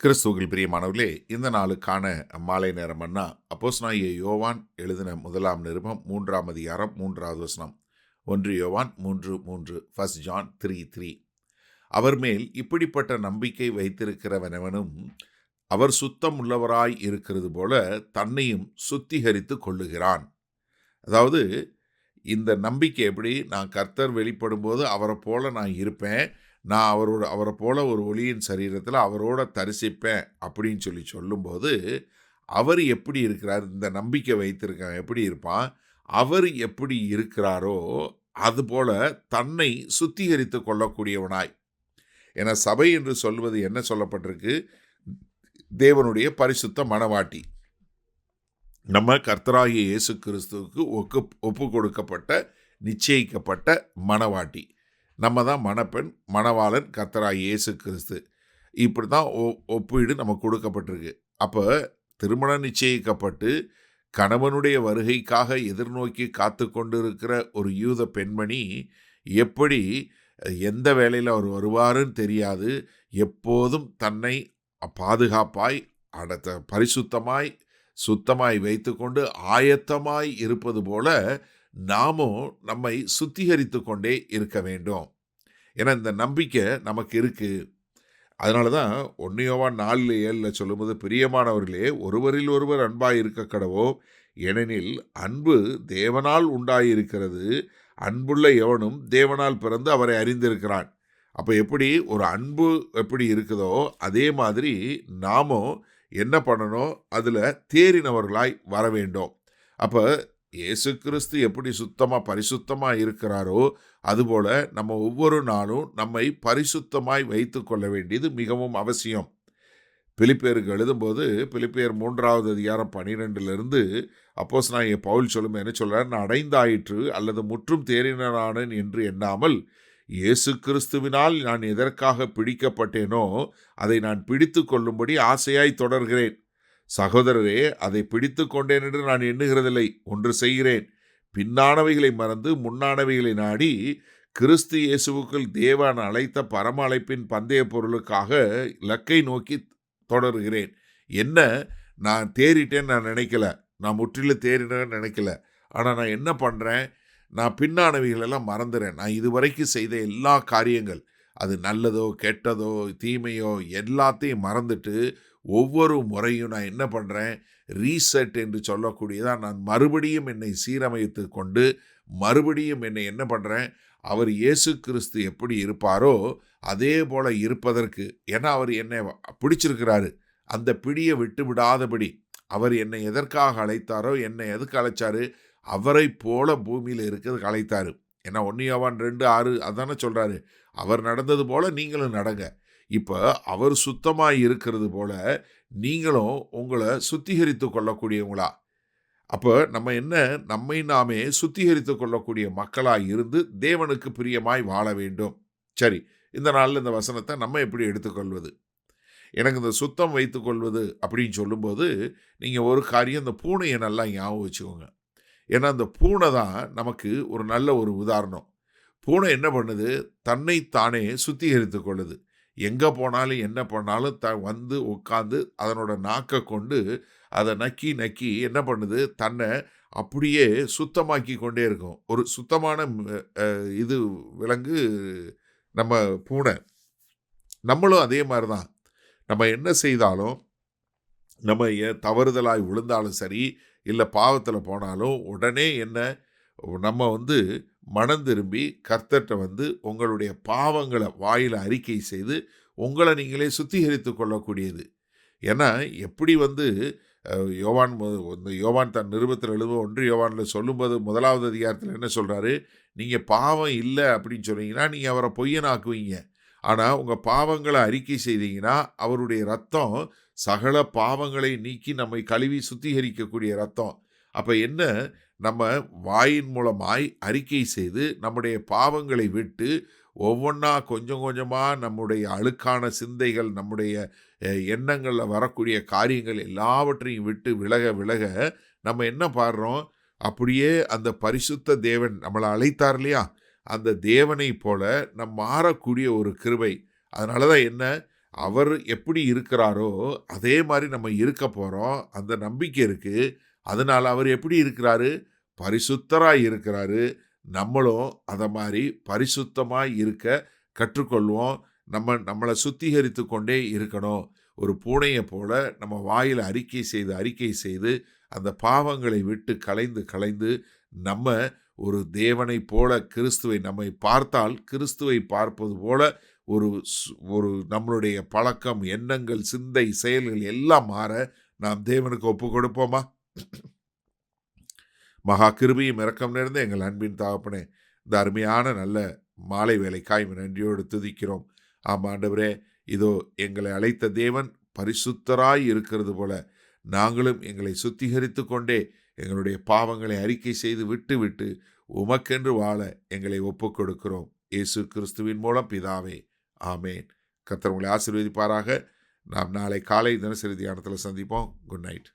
கிறிஸ்துவில் பிரியமானவர்களே, இந்த நாளுக்கான மாலை நேரம் அண்ணா அப்போஸ்தலனாகிய யோவான் எழுதின முதலாம் நிருபம் 3ஆம் அதிகாரம் 3வது வசனம். 1 யோவான் 3:3, 1 John 3:3. அவர் மேல் இப்படிப்பட்ட நம்பிக்கை வைத்திருக்கிறவனவனும் அவர் சுத்தம் உள்ளவராய் இருக்கிறது போல தன்னையும் சுத்திகரித்து கொள்ளுகிறான். அதாவது இந்த நம்பிக்கை எப்படி, நான் கர்த்தர் வெளிப்படும்போது அவரை போல நான் இருப்பேன், நான் அவரை போல ஒரு ஒளியின் சரீரத்தில் அவரோட தரிசிப்பேன் அப்படின்னு சொல்லும்போது, அவர் எப்படி இருக்கிறார், இந்த நம்பிக்கை வைத்திருக்கான் எப்படி இருப்பான், அவர் எப்படி இருக்கிறாரோ அதுபோல தன்னை சுத்திகரித்து கொள்ளக்கூடியவனாய். என சபை என்று சொல்வது என்ன சொல்லப்பட்டிருக்கு? தேவனுடைய பரிசுத்த மணவாட்டி. நம்ம கர்த்தராகிய இயேசு கிறிஸ்துவுக்கு ஒப்பு கொடுக்கப்பட்ட நிச்சயிக்கப்பட்ட மணவாட்டி. நம்ம தான் மணப்பெண், மணவாளன் கர்த்தராகிய இயேசு கிறிஸ்து. இப்படி தான் ஒப்பீடு நமக்கு கொடுக்கப்பட்டிருக்கு. அப்போ திருமணம் நிச்சயிக்கப்பட்டு கணவனுடைய வருகைக்காக எதிர்நோக்கி காத்து கொண்டிருக்கிற ஒரு யூத பெண்மணி எப்படி எந்த வேளையில் அவர் வருவாருன்னு தெரியாது, எப்போதும் தன்னை பாதுகாப்பாய் பரிசுத்தமாய் சுத்தமாய் வைத்துக்கொண்டு ஆயத்தமாய் இருப்பது போல நாமும் நம்மை சுத்திகரித்து கொண்டே இருக்க வேண்டும். ஏன்னா இந்த நம்பிக்கை நமக்கு இருக்கு. அதனால தான் 1 யோவான் 4:7 சொல்லும்போது, பிரியமானவர்களே, ஒருவரில் ஒருவர் அன்பாய் இருக்க கடவோம், ஏனெனில் அன்பு தேவனால் உண்டாயிருக்கிறது, அன்புள்ள எவனும் தேவனால் பிறந்து அவரை அறிந்திருக்கிறான். அப்போ எப்படி ஒரு அன்பு எப்படி இருக்குதோ அதே மாதிரி நாமும் என்ன பண்ணணும், அதில் தேறினவர்களாய் வர வேண்டும். அப்போ இயேசு கிறிஸ்து எப்படி சுத்தமாக பரிசுத்தமாக இருக்கிறாரோ அதுபோல் நம்ம ஒவ்வொரு நாளும் நம்மை பரிசுத்தமாய் வைத்து கொள்ள வேண்டியது மிகவும் அவசியம். பிலிப்பியருக்கு எழுதும்போது பிலிப்பியர் 3வது அதிகாரம் 12 அப்போஸ்தலனாகிய பவுல் சொல்லும் என்ன சொல்கிறார், நான் அடைந்தாயிற்று அல்லது முற்றும் தேறினானேன் என்று எண்ணாமல் இயேசு கிறிஸ்துவினால் நான் எதற்காக பிடிக்கப்பட்டேனோ அதை நான் பிடித்து கொள்ளும்படி ஆசையாய் தொடர்கிறேன். சகோதரரே, அதை பிடித்து கொண்டேன் என்று நான் எண்ணுகிறதில்லை, ஒன்று செய்கிறேன், பின்னானவைகளை மறந்து முன்னானவைகளை நாடி கிறிஸ்து இயேசுவுக்குள் தேவன் அழைத்த பரம அழைப்பின் பந்தய பொருளுக்காக இலக்கை நோக்கி தொடர்கிறேன். என்ன, நான் தேறிட்டேன்னு நான் நினைக்கல, நான் முற்றிலும் தேறினேன்னு நினைக்கல. ஆனால் நான் என்ன பண்ணுறேன், நான் பின்னானவைகளெல்லாம் மறந்துறேன். நான் இதுவரைக்கும் செய்த எல்லா காரியங்கள், அது நல்லதோ கெட்டதோ தீமையோ எல்லாத்தையும் மறந்துட்டு ஒவ்வொரு முறையும் நான் என்ன பண்ணுறேன், ரீசெட் என்று சொல்லக்கூடியதான், நான் மறுபடியும் என்னை சீரமைத்து கொண்டு மறுபடியும் என்னை என்ன பண்ணுறேன், அவர் இயேசு கிறிஸ்து எப்படி இருப்பாரோ அதே போல் இருப்பதற்கு. ஏன்னா அவர் என்னை பிடிச்சிருக்கிறாரு, அந்த பிடியை விட்டு விடாதபடி. அவர் என்னை எதற்காக அழைத்தாரோ, என்னை எதுக்கு அழைச்சாரு, அவரை போல பூமியில் இருக்கிறதுக்கு அழைத்தாரு. ஏன்னா 1 யோவான் 2:6 அதானே சொல்கிறாரு, அவர் நடந்தது போல் நீங்களும் நடங்க. இப்போ அவர் சுத்தமாக இருக்கிறது போல நீங்களும் உங்களை சுத்திகரித்து கொள்ளக்கூடியவங்களா. அப்போ நம்ம என்ன, நம்மை நாமே சுத்திகரித்து கொள்ளக்கூடிய மக்களாக இருந்து தேவனுக்கு பிரியமாய் வாழ வேண்டும். சரி, இந்த நாளில் இந்த வசனத்தை நம்ம எப்படி எடுத்துக்கொள்வது? எனக்கு இந்த சுத்தம் வைத்துக்கொள்வது அப்படின்னு சொல்லும்போது நீங்கள் ஒரு காரியம், இந்த பூனையை நல்லா ஞாபகம் வச்சுக்கோங்க. ஏன்னா அந்த பூனை தான் நமக்கு ஒரு நல்ல ஒரு உதாரணம். பூனை என்ன பண்ணுது, தன்னைத்தானே சுத்திகரித்து கொள்ளுது. எங்கே போனாலும் என்ன பண்ணாலும் வந்து உட்காந்து அதனோட நாக்கை கொண்டு அதை நக்கி நக்கி என்ன பண்ணுது, தன்னை அப்படியே சுத்தமாக்கி கொண்டே இருக்கும். ஒரு சுத்தமான இது விலங்கு நம்ம பூனை. நம்மளும் அதே மாதிரி தான். நம்ம என்ன செய்தாலும், நம்ம தவறுதலாய் விழுந்தாலும் சரி, இல்லை பாவத்தில் போனாலும் உடனே என்ன, நம்ம மனம் திரும்பி கர்த்தர்கிட்ட உங்களுடைய பாவங்களை வாயில் அறிக்கை செய்து உங்களை நீங்களே சுத்திகரித்து கொள்ளக்கூடியது. ஏன்னா எப்படி யோவான் தன் நிருபத்தில் 1 யோவானில் சொல்லும்போது 1வது அதிகாரத்தில் என்ன சொல்கிறாரு, நீங்கள் பாவம் இல்லை அப்படின்னு சொன்னீங்கன்னா நீங்கள் அவரை பொய்யனாக்குவீங்க. ஆனால் உங்கள் பாவங்களை அறிக்கை செய்தீங்கன்னா அவருடைய ரத்தம் சகல பாவங்களை நீக்கி நம்மை கழுவி சுத்திகரிக்கக்கூடிய ரத்தம். அப்போ என்ன, நம்ம வாயின் மூலமாய் அறிக்கை செய்து நம்முடைய பாவங்களை விட்டு ஒவ்வொன்றா கொஞ்சம் கொஞ்சமாக நம்முடைய அழுக்கான சிந்தைகள், நம்முடைய எண்ணங்களில் வரக்கூடிய காரியங்கள் எல்லாவற்றையும் விட்டு விலக விலக நம்ம என்ன பாடுறோம், அப்படியே அந்த பரிசுத்த தேவன் நம்மளை அழைத்தார் இல்லையா, அந்த தேவனை போல நம் மாறக்கூடிய ஒரு கிருபை. அதனால தான் என்ன, அவர் எப்படி இருக்கிறாரோ அதே மாதிரி நம்ம இருக்க போகிறோம். அந்த நம்பிக்கை இருக்குது. அதனால் அவர் எப்படி இருக்கிறாரு? பரிசுத்தராய் இருக்கிறாரு. நம்மளும் அதை மாதிரி பரிசுத்தமாய் இருக்க கற்றுக்கொள்வோம். நம்மளை சுத்திகரித்து கொண்டே இருக்கணும். ஒரு பூனையை போல நம்ம வாயில் அறிக்கை செய்து அந்த பாவங்களை விட்டு கலைந்து நம்ம ஒரு தேவனை போல கிறிஸ்துவை நம்மை பார்த்தால் கிறிஸ்துவை பார்ப்பது போல ஒரு நம்மளுடைய பழக்கம், எண்ணங்கள், சிந்தை, செயல்கள் எல்லாம் மாற நாம் தேவனுக்கு ஒப்பு கொடுப்போமா? மகா கிருபையும் இரக்கம் நிறைந்த எங்கள் அன்பின் தகப்பனே, இந்த அருமையான நல்ல மாலை வேளைக்காய் நன்றியோடு துதிக்கிறோம். ஆம் ஆண்டவரே, இதோ எங்களை அழைத்த தேவன் பரிசுத்தராய் இருக்கிறது போல நாங்களும் எங்களை சுத்திகரித்து கொண்டே எங்களுடைய பாவங்களை அறிக்கை செய்து விட்டு உமக்கென்று வாழ எங்களை ஒப்புக் கொடுக்கிறோம். இயேசு கிறிஸ்துவின் மூலம் பிதாவே, ஆமேன். கர்த்தர் உங்களை ஆசீர்வதிப்பாராக. நாம் நாளை காலை தினசரி தியானத்தில் சந்திப்போம். Good night.